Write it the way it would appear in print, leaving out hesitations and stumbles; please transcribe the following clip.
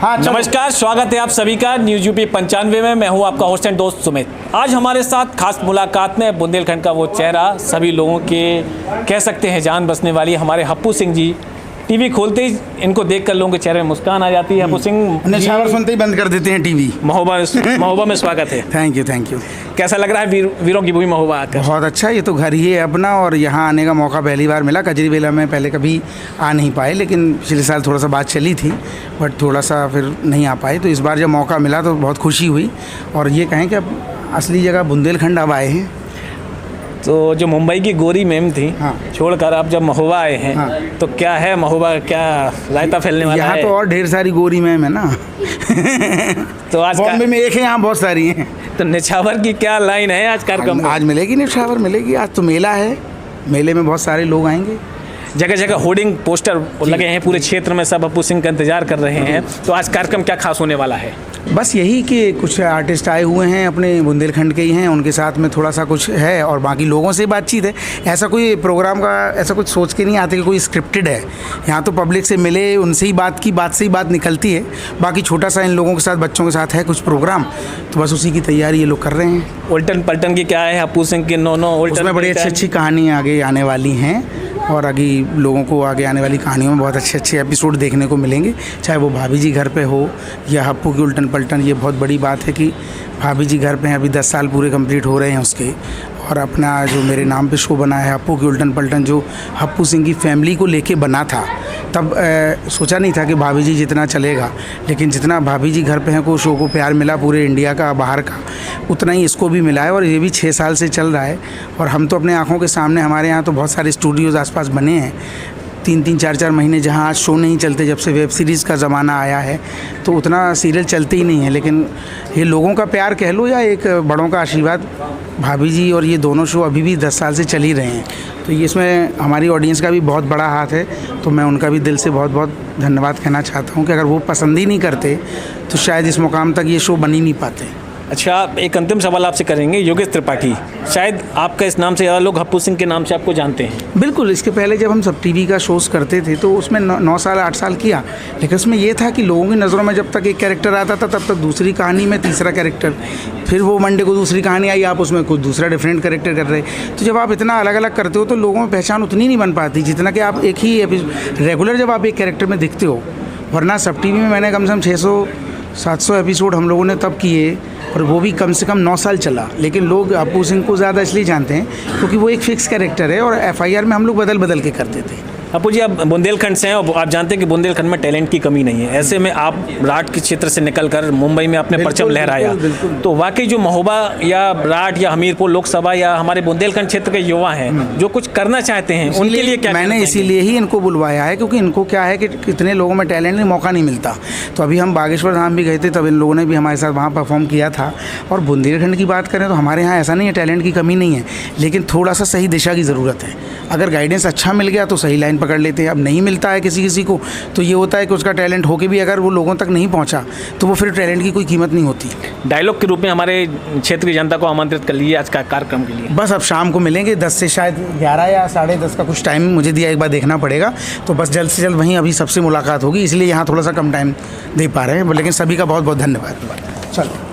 हाँ, नमस्कार, स्वागत है आप सभी का न्यूज यूपी 95 में। मैं हूं आपका होस्ट एंड दोस्त सुमित। आज हमारे साथ खास मुलाकात में बुंदेलखंड का वो चेहरा, सभी लोगों के कह सकते हैं जान बसने वाली हमारे हप्पू सिंह जी। टीवी खोलते ही इनको देखकर लोगों के चेहरे में मुस्कान आ जाती है। हप्पू सिंह निछावर सुनते ही बंद कर देते हैं टीवी। महोबा में स्वागत है। Thank you. कैसा लग रहा है वीरों की भूमि महोबा आकर? बहुत अच्छा, ये तो घर ही है अपना और यहाँ आने का मौका पहली बार मिला। कजरीवेला में पहले कभी आ नहीं पाए, लेकिन पिछले साल थोड़ा सा बात चली थी, बट थोड़ा सा फिर नहीं आ पाए। तो इस बार जब मौका मिला तो बहुत खुशी हुई। और ये कहें कि अब असली जगह बुंदेलखंड अब आए हैं। तो जो मुंबई की गोरी मैम थी, हाँ, छोड़कर आप जब महोबा आए हैं, हाँ, तो क्या है महोबा, क्या रायता फैलने वाला है? यहाँ तो और ढेर सारी गोरी मैम है ना। तो आज बॉम्बे में एक है, यहाँ बहुत सारी हैं। तो निछावर की क्या लाइन है आज कार्यक्रम में? आज मिलेगी निछावर मिलेगी। आज तो मेला है, मेले में बहुत सारे लोग आएंगे। जगह जगह होर्डिंग पोस्टर लगे हैं पूरे क्षेत्र में, सब हप्पू सिंह का इंतजार कर रहे हैं। तो आज कार्यक्रम क्या खास होने वाला है? बस यही कि कुछ आर्टिस्ट आए हुए हैं, अपने बुंदेलखंड के ही हैं, उनके साथ में थोड़ा सा कुछ है और बाकी लोगों से बातचीत है। ऐसा कोई प्रोग्राम का ऐसा कुछ सोच के नहीं आते कि कोई स्क्रिप्टेड है। यहाँ तो पब्लिक से मिले, उनसे ही बात की, बात से ही बात निकलती है। बाकी छोटा सा इन लोगों के साथ, बच्चों के साथ है कुछ प्रोग्राम, तो बस उसी की तैयारी ये लोग कर रहे हैं। उल्टन पलटन की क्या है हप्पू सिंह की? नो उसमें बड़ी अच्छी कहानी आगे आने वाली हैं और आगे लोगों को आगे आने वाली कहानियों में बहुत अच्छे एपिसोड देखने को मिलेंगे। चाहे वो भाभी जी घर पे हो या हप्पू की उल्टन पलटन। ये बहुत बड़ी बात है कि भाभी जी घर पे हैं, अभी 10 साल पूरे कंप्लीट हो रहे हैं उसके। और अपना जो मेरे नाम पे शो बना है हप्पू की उल्टन पलटन, जो हप्पू सिंह की फैमिली को लेके बना था, तब सोचा नहीं था कि भाभी जी जितना चलेगा, लेकिन जितना भाभी जी घर पे हैं को शो को प्यार मिला पूरे इंडिया का, बाहर का, उतना ही इसको भी मिला है। और ये भी 6 साल से चल रहा है। और हम तो अपने आँखों के सामने, हमारे यहाँ तो बहुत सारे स्टूडियोज़ आसपास बने हैं, 3-3, 4-4 महीने जहाँ आज शो नहीं चलते। जब से वेब सीरीज़ का ज़माना आया है तो उतना सीरियल चलते ही नहीं है। लेकिन ये लोगों का प्यार कह लो या एक बड़ों का आशीर्वाद, भाभी जी और ये दोनों शो अभी भी 10 साल से चल ही रहे हैं। तो ये इसमें हमारी ऑडियंस का भी बहुत बड़ा हाथ है। तो मैं उनका भी दिल से बहुत बहुत धन्यवाद कहना चाहता हूँ कि अगर वो पसंद ही नहीं करते तो शायद इस मुकाम तक ये शो बन ही नहीं पाते। अच्छा, एक अंतिम सवाल आपसे करेंगे। योगेश त्रिपाठी, शायद आपका इस नाम से ज़्यादा लोग हप्पू सिंह के नाम से आपको जानते हैं। बिल्कुल, इसके पहले जब हम सब टीवी का शोज़ करते थे तो उसमें 9 साल 8 साल किया, लेकिन उसमें ये था कि लोगों की नज़रों में जब तक एक कैरेक्टर आता था तब तक दूसरी कहानी में तीसरा कैरेक्टर, फिर वो मंडे को दूसरी कहानी आई, आप उसमें कुछ दूसरा डिफरेंट कैरेक्टर कर रहे। तो जब आप इतना अलग अलग करते हो तो लोगों में पहचान उतनी नहीं बन पाती जितना कि आप एक ही रेगुलर जब आप एक कैरेक्टर में दिखते हो। वरना सब टीवी में मैंने कम से कम 600-700 एपिसोड हम लोगों ने तब किए, और वो भी कम से कम 9 साल चला। लेकिन लोग हप्पू सिंह को ज़्यादा इसलिए जानते हैं क्योंकि वो एक फिक्स कैरेक्टर है और FIR में हम लोग बदल बदल के करते थे। हप्पू जी, आप बुंदेलखंड से हैं और आप जानते हैं कि बुंदेलखंड में टैलेंट की कमी नहीं है। ऐसे में आप राठ के क्षेत्र से निकलकर मुंबई में अपने परचम लहराया। तो वाकई जो महोबा या राठ या हमीरपुर लोकसभा या हमारे बुंदेलखंड क्षेत्र के युवा हैं जो कुछ करना चाहते हैं, उनके लिए क्या? मैंने इसीलिए ही इनको बुलवाया है क्योंकि इनको क्या है कि कितने लोगों में टैलेंट नहीं, मौका नहीं मिलता। तो अभी हम बागेश्वर धाम भी गए थे, तब इन लोगों ने भी हमारे साथ वहाँ परफॉर्म किया था। और बुंदेलखंड की बात करें तो हमारे यहाँ ऐसा नहीं है, टैलेंट की कमी नहीं है, लेकिन थोड़ा सा सही दिशा की ज़रूरत है। अगर गाइडेंस अच्छा मिल गया तो सही लाइन पकड़ लेते हैं। अब नहीं मिलता है किसी को तो ये होता है कि उसका टैलेंट होके भी अगर वो लोगों तक नहीं पहुंचा तो वो फिर टैलेंट की कोई कीमत नहीं होती। डायलॉग के रूप में हमारे क्षेत्र की जनता को आमंत्रित कर लीजिए आज का कार्यक्रम के लिए। बस अब शाम को मिलेंगे 10 से शायद 11 या 10:30 का कुछ टाइम मुझे दिया, एक बार देखना पड़ेगा। तो बस जल्द से जल्द वहीं अभी सबसे मुलाकात होगी, इसलिए यहाँ थोड़ा सा कम टाइम दे पा रहे हैं, लेकिन सभी का बहुत बहुत धन्यवाद। चलो।